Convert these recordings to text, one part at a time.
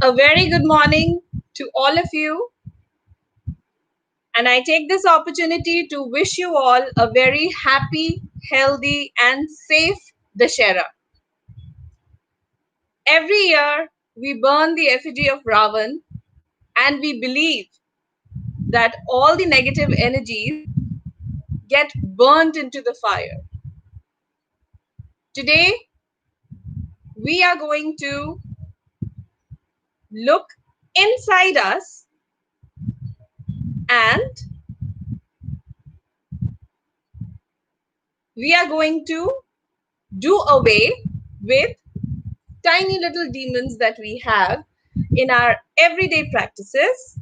A very good morning to all of you, and I take this opportunity to wish you all a very happy, healthy, and safe Dashera. Every year, we burn the effigy of Ravan, and we believe that all the negative energies get burnt into the fire. Today, we are going to look inside us and we are going to do away with tiny little demons that we have in our everyday practices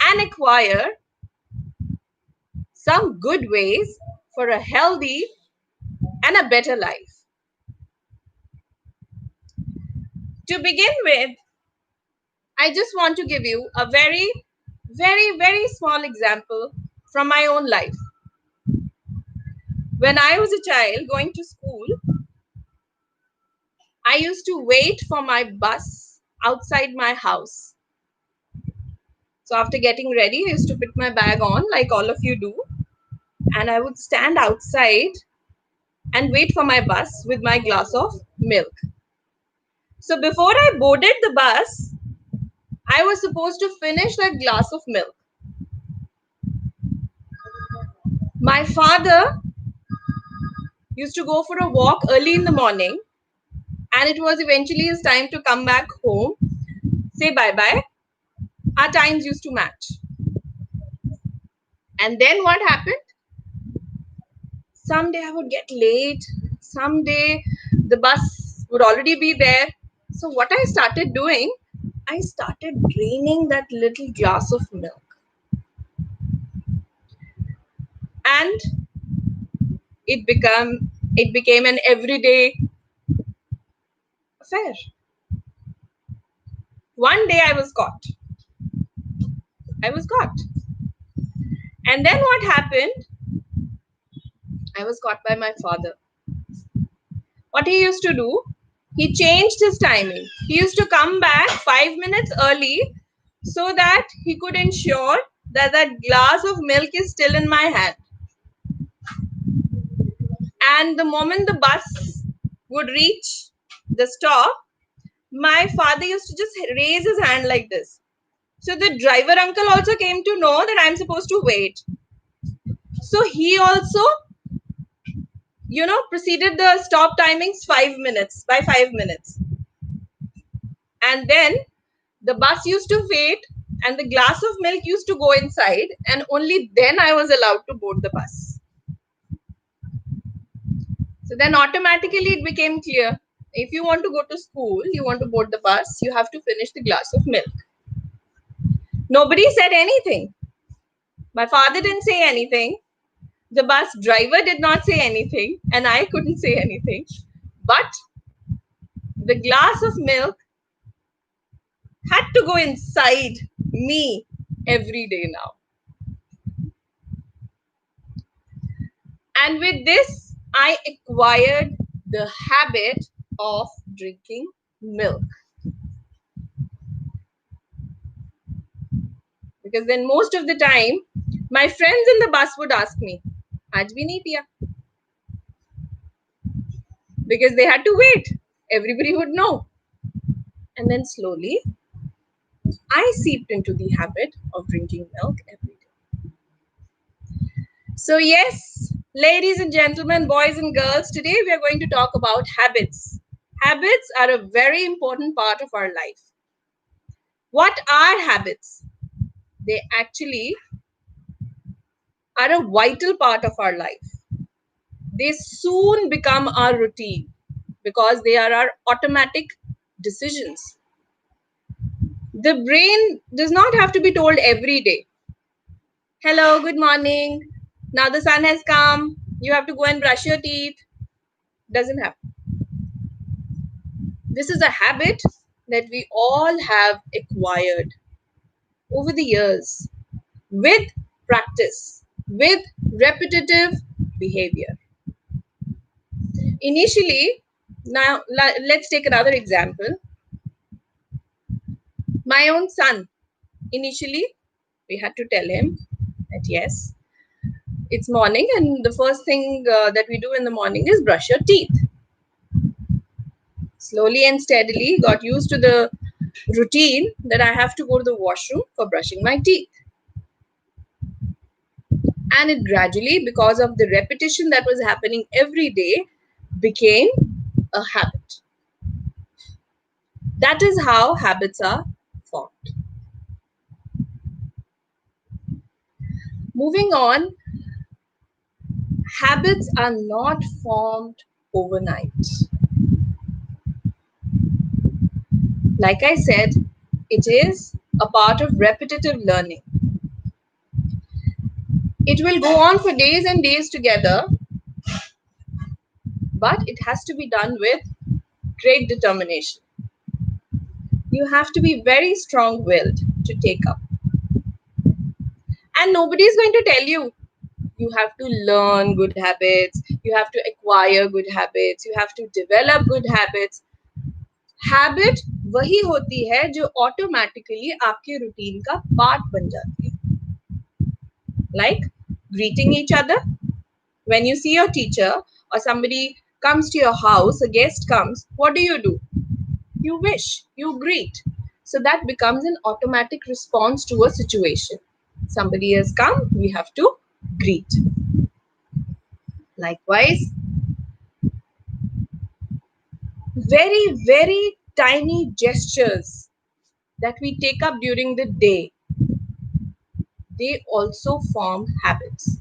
and acquire some good ways for a healthy and a better life. To begin with, I just want to give you a very small example from my own life. When I was a child going to school, I used to wait for my bus outside my house. So after getting ready, I used to put my bag on like all of you do, and I would stand outside and wait for my bus with my glass of milk. So before I boarded the bus, I was supposed to finish that glass of milk. My father used to go for a walk early in the morning, and it was eventually his time to come back home, say bye bye. Our times used to match. And then what happened? Someday I would get late, someday the bus would already be there. So, what I started doing, I started draining that little glass of milk. And it became an everyday affair. One day I was caught. I was caught. And then what happened? I was caught by my father. What he used to do, he changed his timing. He used to come back 5 minutes early so that he could ensure that that glass of milk is still in my hand. And the moment the bus would reach the stop, my father used to just raise his hand like this. So the driver uncle also came to know that I'm supposed to wait. So he also, proceeded the stop timings 5 minutes by 5 minutes. And then the bus used to wait and the glass of milk used to go inside, and only then I was allowed to board the bus. So then automatically it became clear, if you want to go to school, you want to board the bus, you have to finish the glass of milk. Nobody said anything. My father didn't say anything. The bus driver did not say anything, and I couldn't say anything. But the glass of milk had to go inside me every day now. And with this, I acquired the habit of drinking milk. Because then most of the time, my friends in the bus would ask me, Aaj bhi nahi piya. Because they had to wait. Everybody would know. And then slowly, I seeped into the habit of drinking milk every day. So yes, ladies and gentlemen, boys and girls, today we are going to talk about habits. Habits are a very important part of our life. What are habits? They actually are a vital part of our life. They soon become our routine because they are our automatic decisions. The brain does not have to be told every day, hello, good morning, now the sun has come, you have to go and brush your teeth. Doesn't happen. This is a habit that we all have acquired over the years with practice, with repetitive behavior. Initially, now let's take another example. My own son, initially, we had to tell him that yes, it's morning, and the first thing that we do in the morning is brush your teeth. Slowly and steadily got used to the routine that I have to go to the washroom for brushing my teeth. And it gradually, because of the repetition that was happening every day, became a habit. That is how habits are formed. Moving on, habits are not formed overnight. Like I said, it is a part of repetitive learning. It will go on for days and days together, but it has to be done with great determination. You have to be very strong willed to take up. And nobody is going to tell you. You have to learn good habits, you have to acquire good habits, you have to develop good habits. Habit वही होती है जो automatically आपके routine का part बन जाती है. Like greeting each other when you see your teacher or somebody comes to your house, a guest comes, what do? You wish, you greet. So that becomes an automatic response to a situation. Somebody has come, we have to greet. Likewise, very, very tiny gestures that we take up during the day, they also form habits.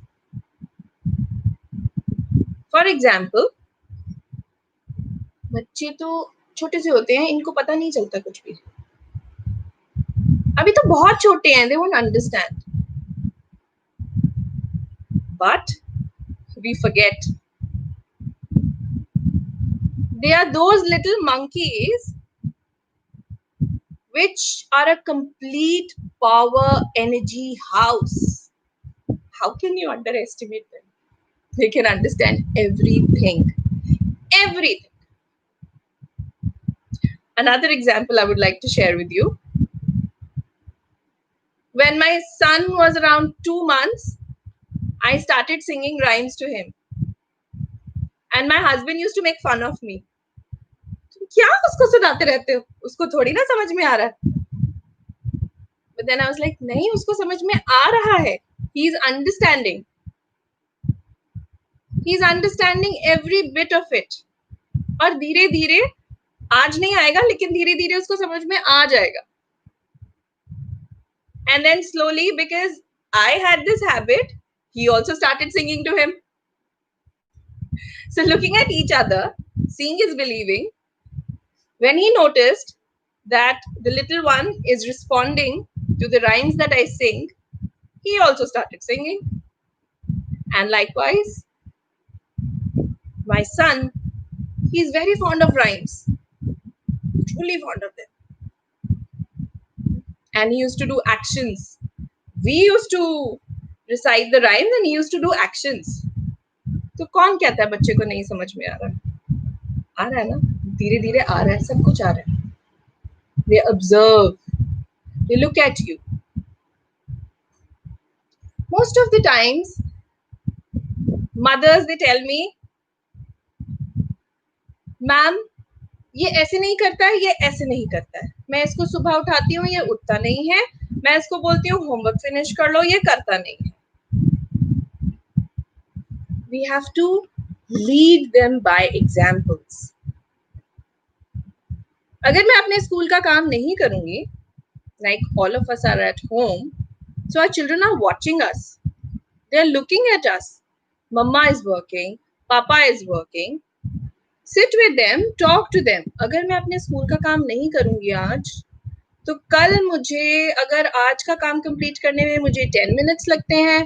For example, बच्चे तो छोटे से होते हैं, इनको पता नहीं चलता कुछ भी. अभी तो बहुत छोटे हैं, they won't understand. But we forget. They are those little monkeys which are a complete power energy house. How can you underestimate them? They can understand everything. Everything. Another example I would like to share with you. When my son was around 2 months, I started singing rhymes to him. And my husband used to make fun of me. क्या उसको सुनाते रहते हो? उसको थोड़ी ना समझ में आ रहा है. But then I was like, नहीं, उसको समझ में आ रहा है. He's understanding. He's understanding every bit of it. और धीरे धीरे, आज नहीं आएगा, लेकिन धीरे धीरे उसको समझ में आ जाएगा. And then slowly, because I had this habit, he also started singing to him. So looking at each other, seeing is believing. When he noticed that the little one is responding to the rhymes that I sing, he also started singing. And likewise, my son, he's very fond of rhymes, truly fond of them. And he used to do actions. We used to recite the rhymes and he used to do actions. तो कौन कहता है बच्चे को नहीं समझ में आ रहा है? आ रहा है ना, धीरे धीरे आ रहा है, सब कुछ आ रहा है. They observe, they look at you. Most of the times, mothers, they tell me, ma'am ये ऐसे नहीं करता है, ये ऐसे नहीं करता है. मैं इसको सुबह उठाती हूँ, ये उठता नहीं है. मैं इसको बोलती हूँ होमवर्क फिनिश कर लो, ये करता नहीं है. We have to lead them by examples. अगर मैं अपने स्कूल का काम नहीं करूंगी, like all of us are at home, so our children are watching us. They are looking at us. Mama is working, Papa is working. Sit with them, talk to them. अगर मैं अपने school का काम नहीं करूंगी आज, तो कल मुझे, अगर आज का काम कंप्लीट करने में मुझे 10 मिनट्स लगते हैं,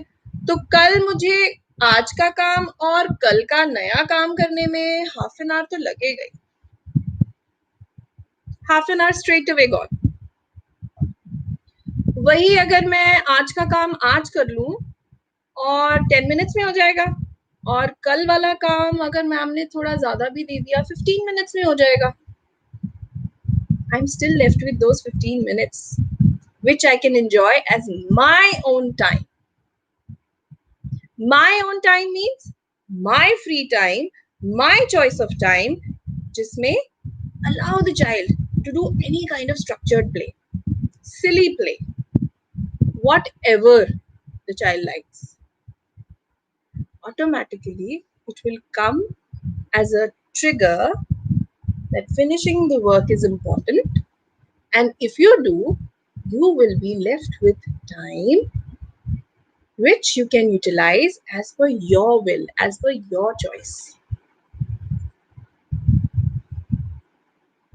तो कल मुझे आज का काम और कल का नया काम करने में हाफ एन आवर तो लगेगा ही. Half an hour straight away gone. वही अगर मैं आज का काम आज कर लूं और 10 मिनट्स में हो जाएगा, और कल वाला काम अगर मैम ने थोड़ा ज्यादा भी दे दिया 15 मिनट्स में हो जाएगा. I'm still left with those 15 minutes, which I can enjoy as my own time. My own time means my free time, my choice of time, जिसमें allow the child to do any kind of structured play, silly play, whatever the child likes. Automatically, it will come as a trigger that finishing the work is important. And if you do, you will be left with time which you can utilize as per your will, as per your choice.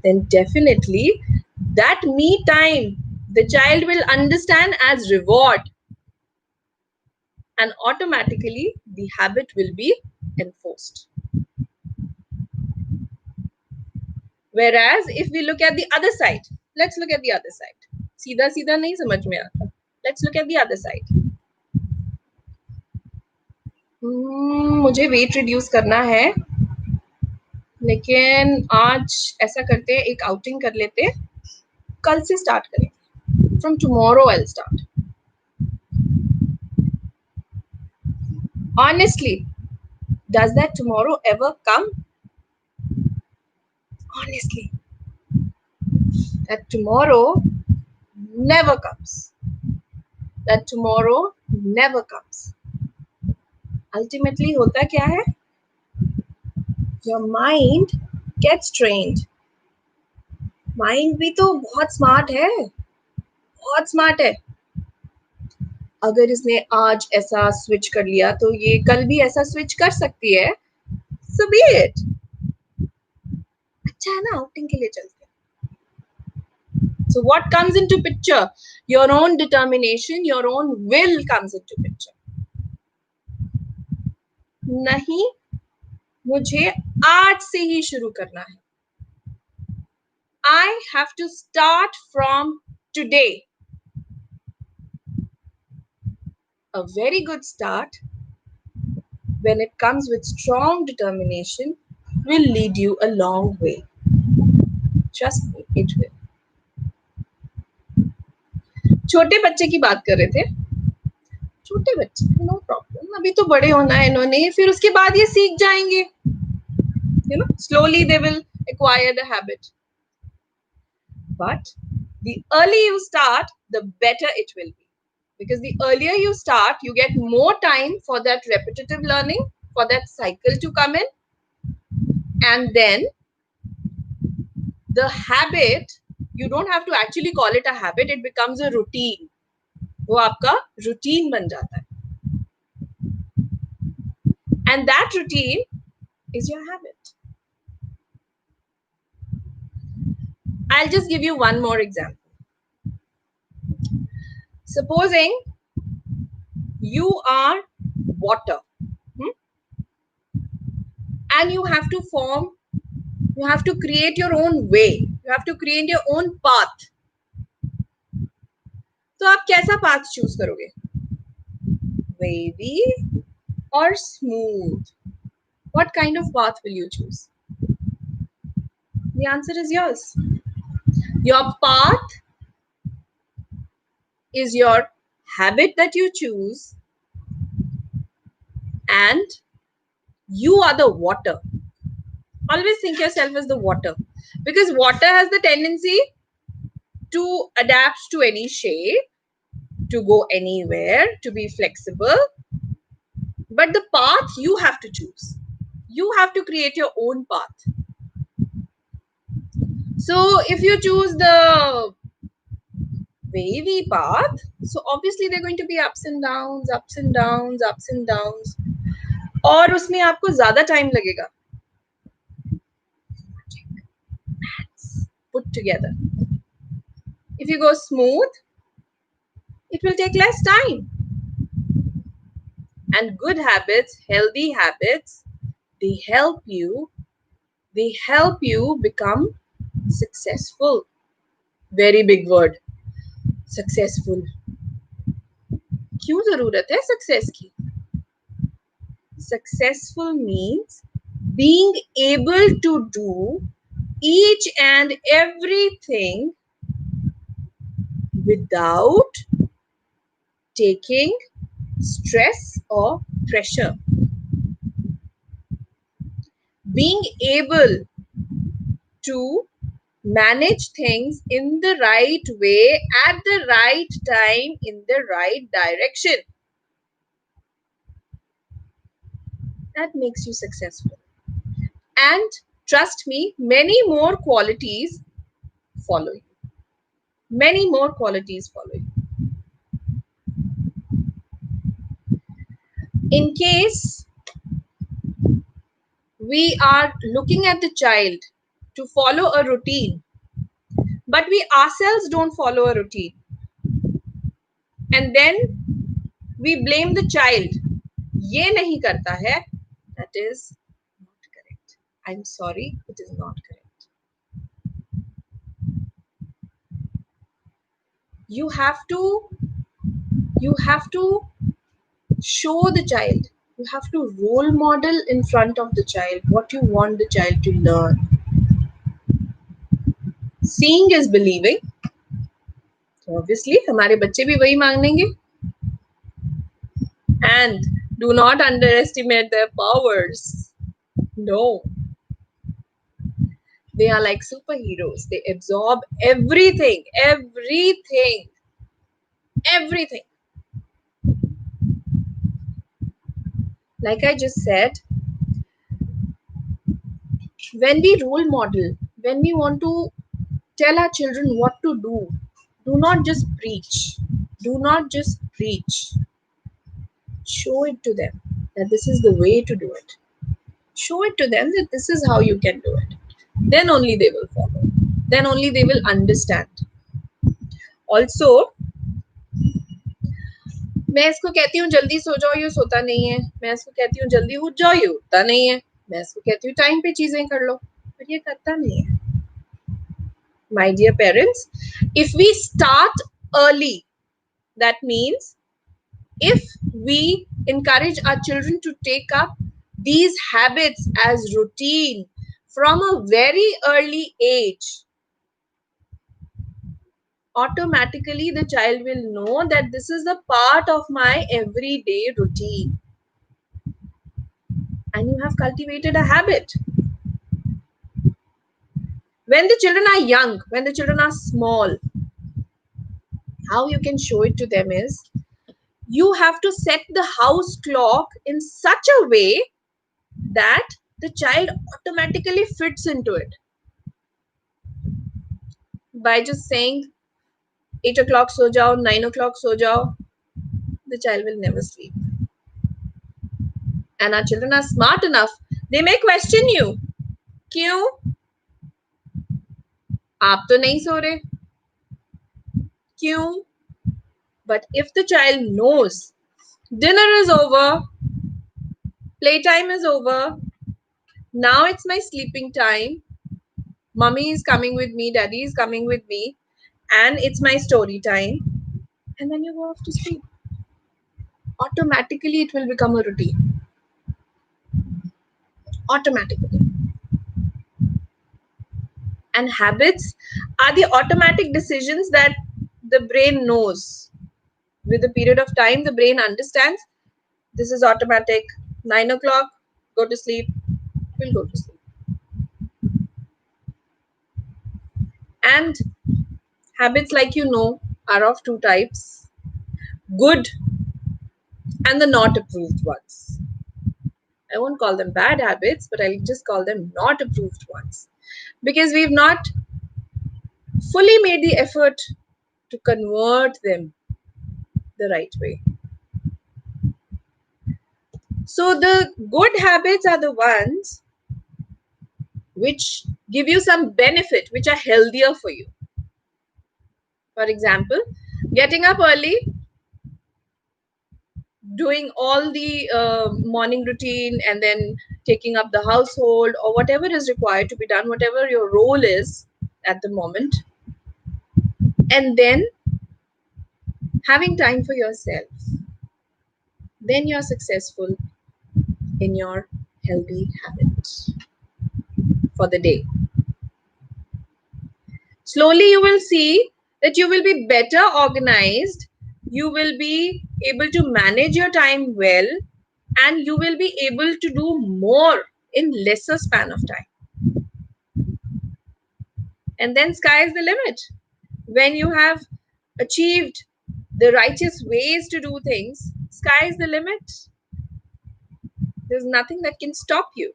Then definitely that me time the child will understand as reward, and automatically the habit will be enforced. Whereas if we look at the other side, let's look at the other side. सीधा सीधा नहीं समझ में आता. Let's look at the other side. मुझे weight reduce करना है, लेकिन आज ऐसा करते हैं, एक आउटिंग कर लेते हैं, कल से स्टार्ट करें. From tomorrow I'll start. Honestly, does that tomorrow ever come? Honestly, that tomorrow never comes. That tomorrow never comes. Ultimately, होता क्या है? Your mind gets trained. Mind भी तो बहुत smart है, बहुत smart है. अगर इसने आज ऐसा switch कर लिया, तो ये कल भी ऐसा switch कर सकती है. So be it. अच्छा है ना, outing के लिए चलते. So what comes into picture? Your own determination, your own will comes into picture. नहीं, मुझे आज से ही शुरू करना है. I have to start from today. A very good start, when it comes with strong determination, will lead you a long way. Trust me, it will. छोटे बच्चे की बात कर रहे थे. छोटे बच्चे, नो प्रॉब्लम, अभी तो बड़े होना है इन्होंने, फिर उसके बाद ये सीख जाएंगे. You know, slowly they will acquire the habit. But the earlier you start, the better it will be. Because the earlier you start, you get more time for that repetitive learning, for that cycle to come in. And then the habit, you don't have to actually call it a habit, it becomes a routine. वो आपका routine बन जाता है. And that routine is your habit. I'll just give you one more example. Supposing you are water, and you have to create your own way, you have to create your own path. तो आप कैसा path choose करोगे? Wavy or smooth? What kind of path will you choose? The answer is yours. Your path is your habit that you choose, and you are the water. Always think yourself as the water, because water has the tendency to adapt to any shape, to go anywhere, to be flexible. But the path you have to choose. You have to create your own path. So if you choose the wavy path, so obviously there are going to be ups and downs, ups and downs, ups and downs. और उसमें आपको ज़्यादा time लगेगा. Put together. If you go smooth, it will take less time. And good habits, healthy habits, they help you become successful. Very big word. Successful. क्यों जरूरत है success की? Successful means being able to do each and everything without taking stress or pressure. Being able to manage things in the right way at the right time in the right direction. That makes you successful. And trust me, many more qualities follow you. Many more qualities follow you. In case we are looking at the child to follow a routine, but we ourselves don't follow a routine, and then we blame the child, ये नहीं करता है, that is not correct. I'm sorry, it is not correct. You have to show the child, you have to role model in front of the child what you want the child to learn. Seeing is believing. So obviously हमारे बच्चे भी वही मांगेंगे. And do not underestimate their powers. No. They are like superheroes. They absorb everything, everything, everything. Like I just said, when we role model, when we want to tell our children what to do not just preach. Do not just preach. Show it to them that this is the way to do it. Show it to them that this is how you can do it. Then only they will follow. Then only they will understand. Also, मैं इसको कहती हूँ जल्दी सो जाओ, ये सोता नहीं है. मैं इसको कहती हूँ जल्दी उठ जाओ, ये उठता नहीं है. मैं इसको कहती हूँ टाइम पे चीजें कर लो, पर ये करता नहीं है. My dear parents, if we start early, that means if we encourage our children to take up these habits as routine from a very early age, automatically the child will know that this is a part of my everyday routine. And you have cultivated a habit. When the children are young, when the children are small, how you can show it to them is you have to set the house clock in such a way that the child automatically fits into it. By just saying 8 o'clock so jao, 9 o'clock so jao, the child will never sleep. And our children are smart enough, they may question you. क्यों? आप तो नहीं सो रहे. क्यों? But if the child knows dinner is over, playtime is over, now it's my sleeping time, mummy is coming with me, daddy is coming with me, and it's my story time, and then you go off to sleep. Automatically, it will become a routine. Automatically. And habits are the automatic decisions that the brain knows. With a period of time, the brain understands this is automatic. 9 o'clock, go to sleep, we'll go to sleep. And habits, like you know, are of two types: good and the not approved ones. I won't call them bad habits, but I'll just call them not approved ones. Because we've not fully made the effort to convert them the right way. So the good habits are the ones which give you some benefit, which are healthier for you. For example, getting up early, doing all the morning routine, and then taking up the household or whatever is required to be done, whatever your role is at the moment, and then having time for yourself. Then you're successful in your healthy habits for the day. Slowly you will see that you will be better organized, you will be able to manage your time well, and you will be able to do more in lesser span of time. And then sky is the limit. When you have achieved the righteous ways to do things, sky is the limit. There's nothing that can stop you.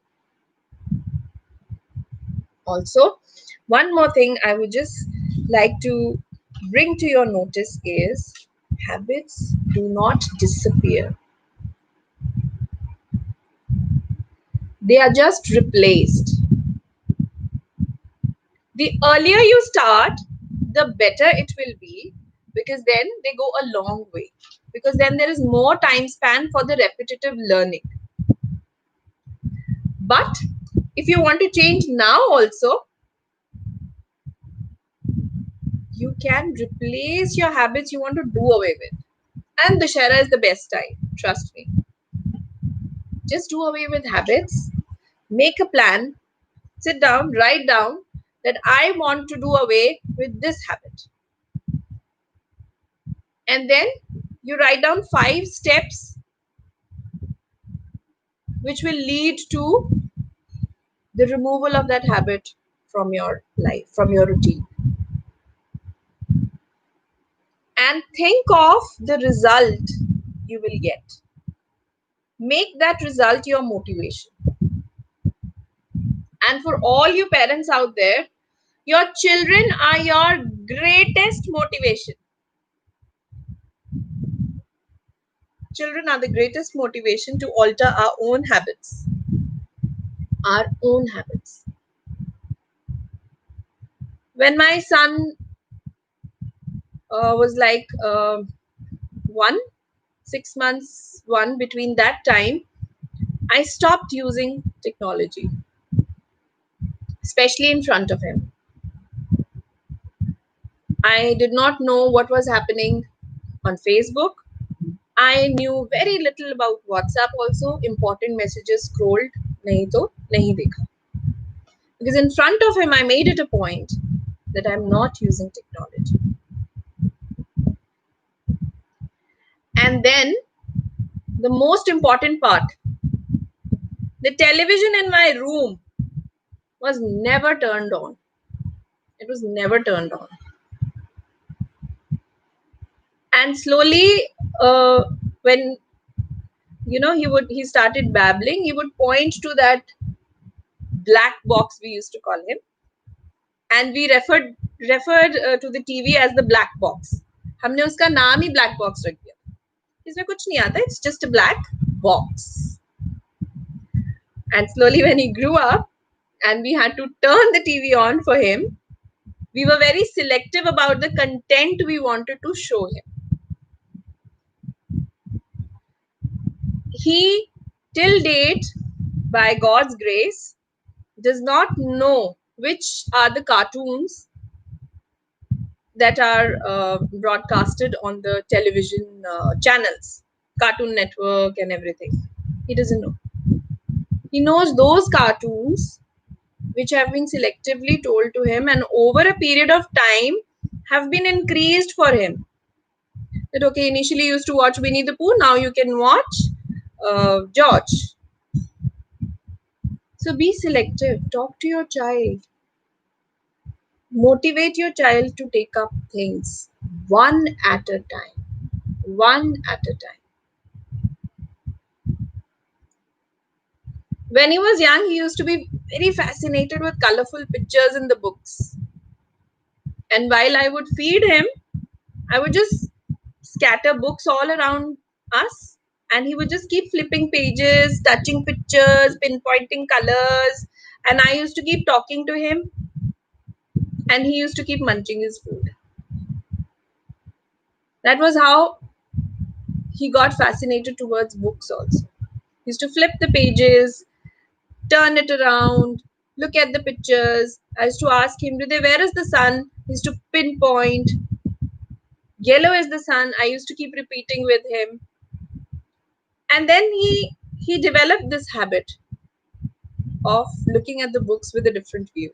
Also, one more thing I would just like to bring to your notice is habits do not disappear, they are just replaced. The earlier you start, the better it will be, because then they go a long way. Because then there is more time span for the repetitive learning. But if you want to change now, also, you can replace your habits you want to do away with. And Dussehra is the best time, trust me. Just do away with habits, make a plan, sit down, write down that I want to do away with this habit. And then you write down 5 steps which will lead to the removal of that habit from your life, from your routine. And think of the result you will get. Make that result your motivation. And for all you parents out there, your children are your greatest motivation. Children are the greatest motivation to alter our own habits. Our own habits. When my son was like 6 months, between that time, I stopped using technology, especially in front of him. I did not know what was happening on Facebook. I knew very little about WhatsApp also. Important messages scrolled, nahi to nahi dekha. Because in front of him, I made it a point that I'm not using technology. And then the most important part, the television in my room was never turned on. It was never turned on. And slowly, when he started babbling, he would point to that black box, we used to call him, and we referred to the TV as the black box. हमने उसका नाम ही black box रख दिया. इसमें कुछ नहीं आता, it's just a black box. And slowly when he grew up and we had to turn the TV on for him, we were very selective about the content we wanted to show him. He, till date, by God's grace, does not know which are the cartoons that are broadcasted on the television channels, Cartoon Network and everything. He doesn't know. He knows those cartoons which have been selectively told to him and over a period of time have been increased for him. That okay, initially you used to watch Winnie the Pooh, now you can watch George. So be selective. Talk to your child. Motivate your child to take up things one at a time. One at a time. When he was young, he used to be very fascinated with colorful pictures in the books. And while I would feed him, I would just scatter books all around us. And he would just keep flipping pages, touching pictures, pinpointing colors. And I used to keep talking to him. And he used to keep munching his food. That was how he got fascinated towards books also. He used to flip the pages, turn it around, look at the pictures. I used to ask him, where is the sun? He used to pinpoint. Yellow is the sun. I used to keep repeating with him. And then he developed this habit of looking at the books with a different view.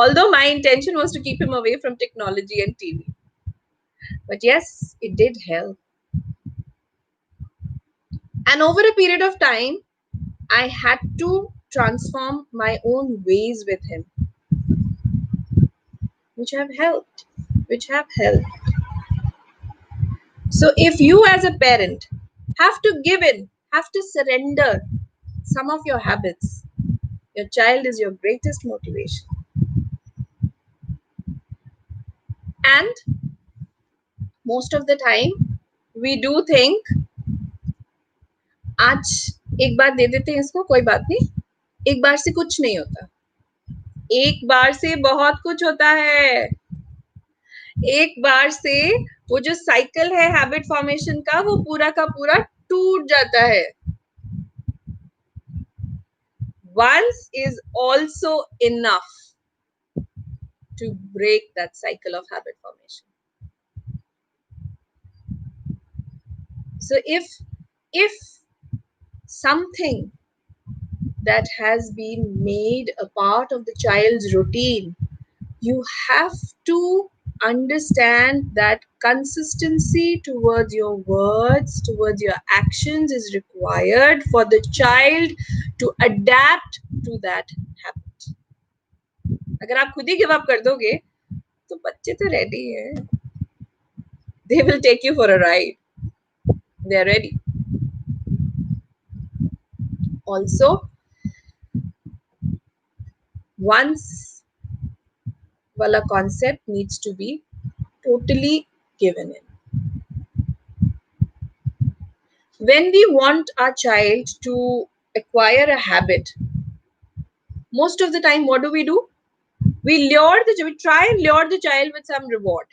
Although my intention was to keep him away from technology and TV. But yes, it did help. And over a period of time, I had to transform my own ways with him, which have helped. Which have helped. So if you as a parent have to give in, have to surrender some of your habits, your child is your greatest motivation. And most of the time, we do think, आज एक बार दे देते हैं इसको, कोई बात नहीं, एक बार से कुछ नहीं होता, एक बार से बहुत कुछ होता है, एक बार से वो जो साइकिल है हैबिट फॉर्मेशन का, वो पूरा का पूरा टूट जाता है. Once is also enough to break that cycle of habit formation. So if something that has been made a part of the child's routine, you have to understand that consistency towards your words, towards your actions is required for the child to adapt to that habit. अगर आप खुद ही give up कर दोगे तो बच्चे तो ready हैं, they will take you for a ride, they are ready. Also, once wala concept needs to be totally given in. When we want our child to acquire a habit, most of the time what do? We try and lure the child with some reward.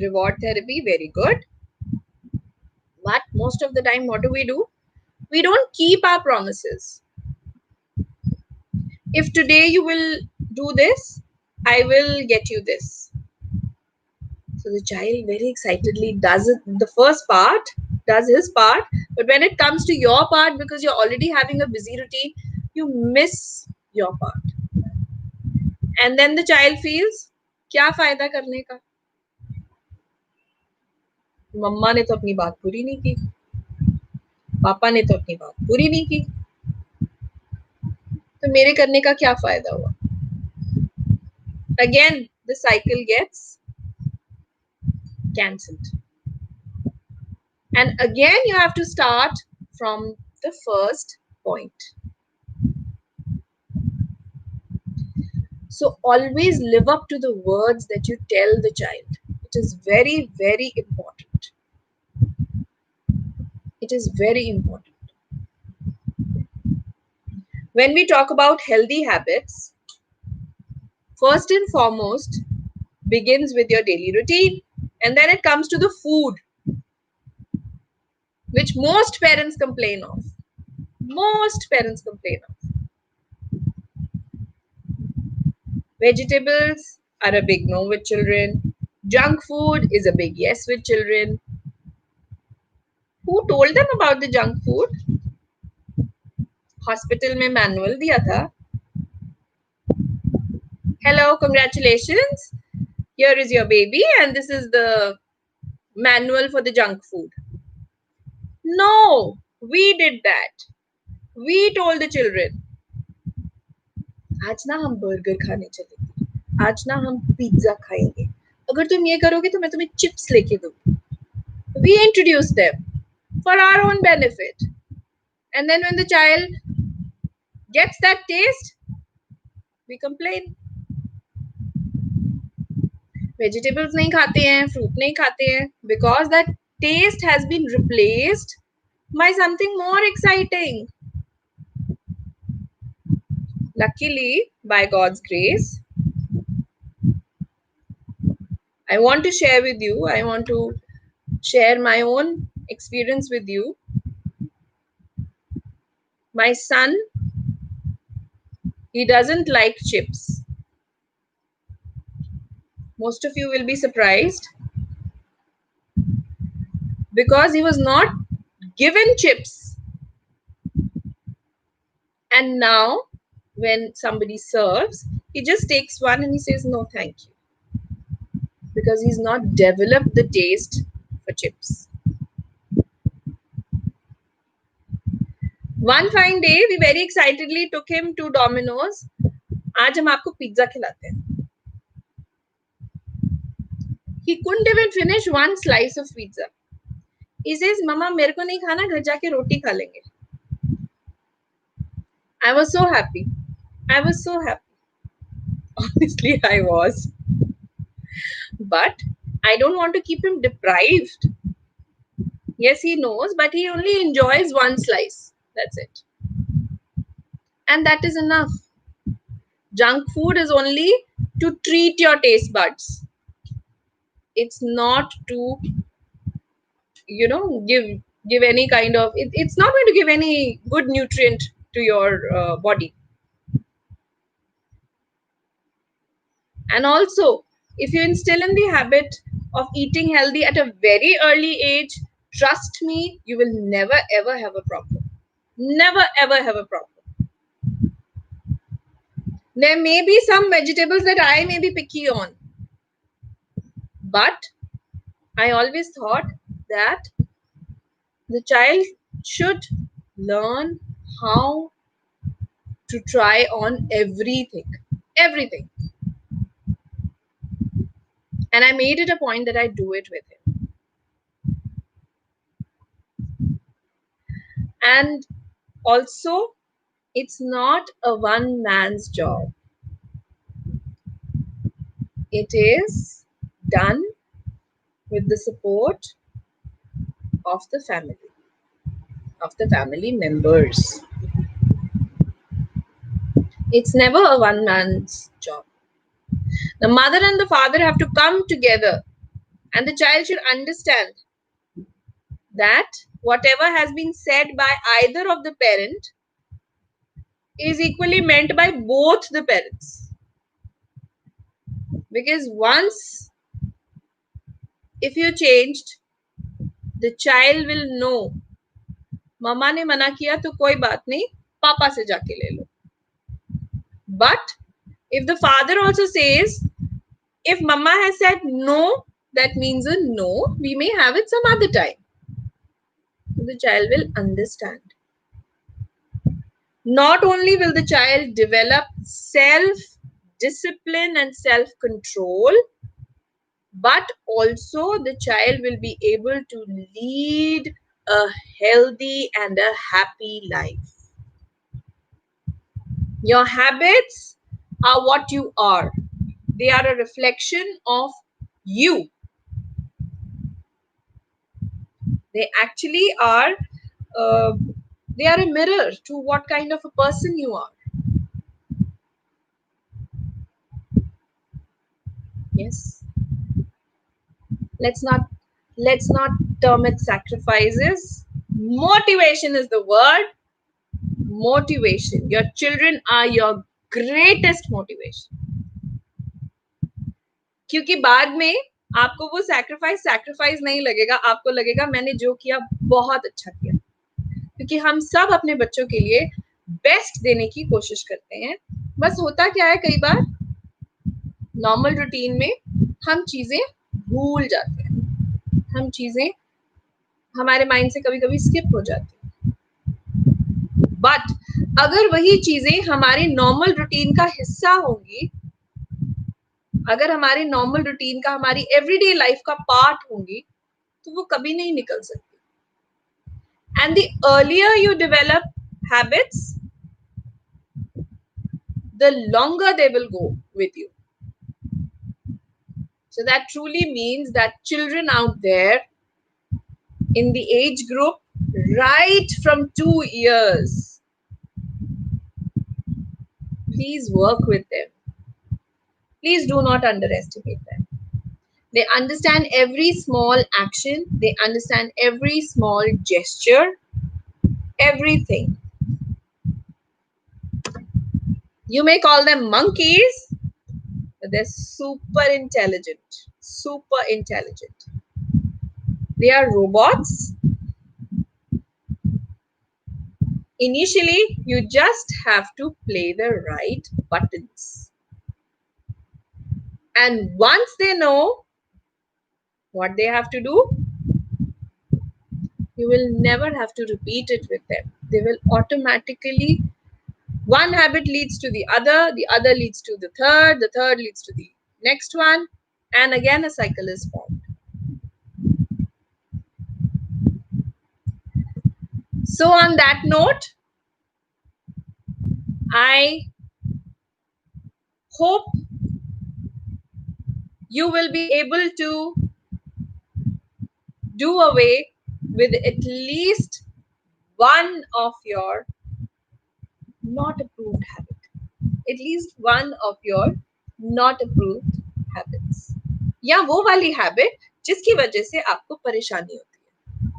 Reward therapy, very good. But most of the time what do? We don't keep our promises. If today you will do this, I will get you this. So the child very excitedly does it, the first part, does his part, but when it comes to your part, because you're already having a busy routine, you miss your part. And then the child feels, क्या फायदा करने का? मम्मा ने तो अपनी बात पूरी नहीं की, पापा ने तो अपनी बात पूरी नहीं की, तो मेरे करने का क्या फायदा हुआ? Again, the cycle gets cancelled. And again, you have to start from the first point. So always live up to the words that you tell the child. It is very, very important. It is very important. When we talk about healthy habits, first and foremost begins with your daily routine, and then it comes to the food, which most parents complain of. Most parents complain of. Vegetables are a big no with children. Junk food is a big yes with children. Who told them about the junk food? Hospital में manual दिया था. Hello, congratulations. Here is your baby and this is the manual for the junk food. No, we did that. We told the children. आज ना हम burger खाने चलेंगे, आज ना हम पिज्जा खाएंगे, अगर तुम ये करोगे तो मैं तुम्हें चिप्स लेके दूंगी. We introduce them for our own benefit, and then when the child gets that taste, we complain. Vegetables नहीं खाते हैं, fruit नहीं खाते हैं, because that taste has been replaced by something more exciting. Luckily, by God's grace, I want to share with you, I want to share my own experience with you. My son, he doesn't like chips. Most of you will be surprised because he was not given chips. And now when somebody serves, he just takes one and he says, no, thank you. Because he's not developed the taste for chips. One fine day, we very excitedly took him to Domino's. आज हम आपको pizza खिलाते हैं. He couldn't even finish one slice of pizza. He says, "Mama, मेरे को नहीं खाना, घर जाके रोटी खा लेंगे." I was so happy. I was so happy. Honestly, I was. But I don't want to keep him deprived. Yes, he knows, but he only enjoys one slice. That's it. And that is enough. Junk food is only to treat your taste buds. It's not to, give any kind of, it's not going to give any good nutrient to your body. And also, if you instill in the habit of eating healthy at a very early age, trust me, you will never ever have a problem. Never ever have a problem. There may be some vegetables that I may be picky on, but I always thought that the child should learn how to try on everything. Everything. And I made it a point that I do it with him. And also, it's not a one man's job. It is done with the support of the family members. It's never a one man's job. The mother and the father have to come together, and the child should understand that whatever has been said by either of the parent is equally meant by both the parents. Because once, if you changed, the child will know, mama ne mana kiya to koi baat nahi, papa se jaake le lo. But if the father also says, if mama has said no, that means a no, we may have it some other time. The child will understand. Not only will the child develop self-discipline and self-control, but also the child will be able to lead a healthy and a happy life. Your habits are what you are. They are a reflection of you. They actually are, they are a mirror to what kind of a person you are. Yes. Let's not term it sacrifices. Motivation is the word. Motivation. Your children are your greatest motivation. क्योंकि बाद में आपको वो sacrifice नहीं लगेगा, आपको लगेगा मैंने जो किया बहुत अच्छा किया. क्योंकि हम सब अपने बच्चों के लिए बेस्ट देने की कोशिश करते हैं. बस होता क्या है, कई बार नॉर्मल रूटीन में हम चीजें भूल जाते हैं, हम चीजें हमारे माइंड से कभी कभी स्किप हो जाती है. बट अगर वही चीजें हमारे नॉर्मल रूटीन का हिस्सा होंगी, अगर हमारे नॉर्मल रूटीन का, हमारी एवरीडे लाइफ का पार्ट होंगी, तो वो कभी नहीं निकल सकती. And the earlier you develop habits, the longer they will go with you. So that truly means that children out there in the age group right from 2 years, please work with them. Please do not underestimate them. They understand every small action. They understand every small gesture, everything. You may call them monkeys, but they're super intelligent. Super intelligent. They are robots, Initially, you just have to play the right buttons. And once they know what they have to do, you will never have to repeat it with them. They will automatically, one habit leads to the other leads to the third leads to the next one, and again a cycle is formed. So, on that note, I hope you will be able to do away with at least one of your not approved habit, at least one of your not approved habits, या वो वाली habit जिसकी वजह से आपको परेशानी होती है,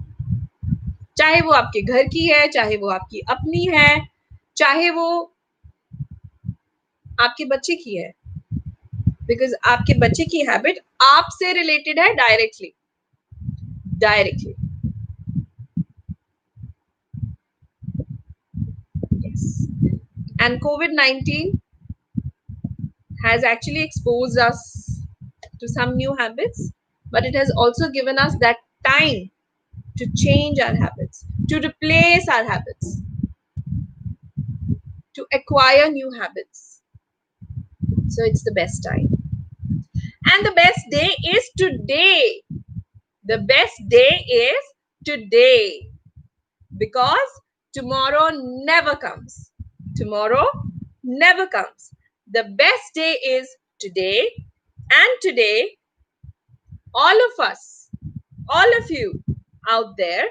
चाहे वो आपके घर की है, चाहे वो आपकी अपनी है, चाहे वो आपके बच्चे की है, बिकॉज आपके बच्चे की हैबिट आपसे रिलेटेड है directly directly yes. And COVID-19 has actually exposed us to some new habits, but it has also given us that time to change our habits, to replace our habits, to acquire new habits. So it's the best time. And the best day is today. The best day is today. Because tomorrow never comes. Tomorrow never comes. The best day is today. And today, all of us, all of you out there,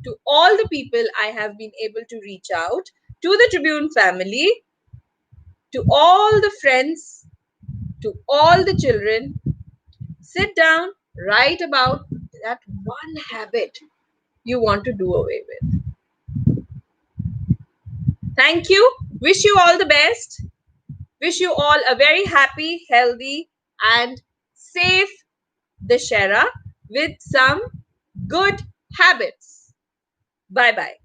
to all the people I have been able to reach out, to the Tribune family, to all the friends, to all the children, sit down, write about that one habit you want to do away with. Thank you. Wish you all the best. Wish you all a very happy, healthy, and safe Dashera with some good habits. Bye bye.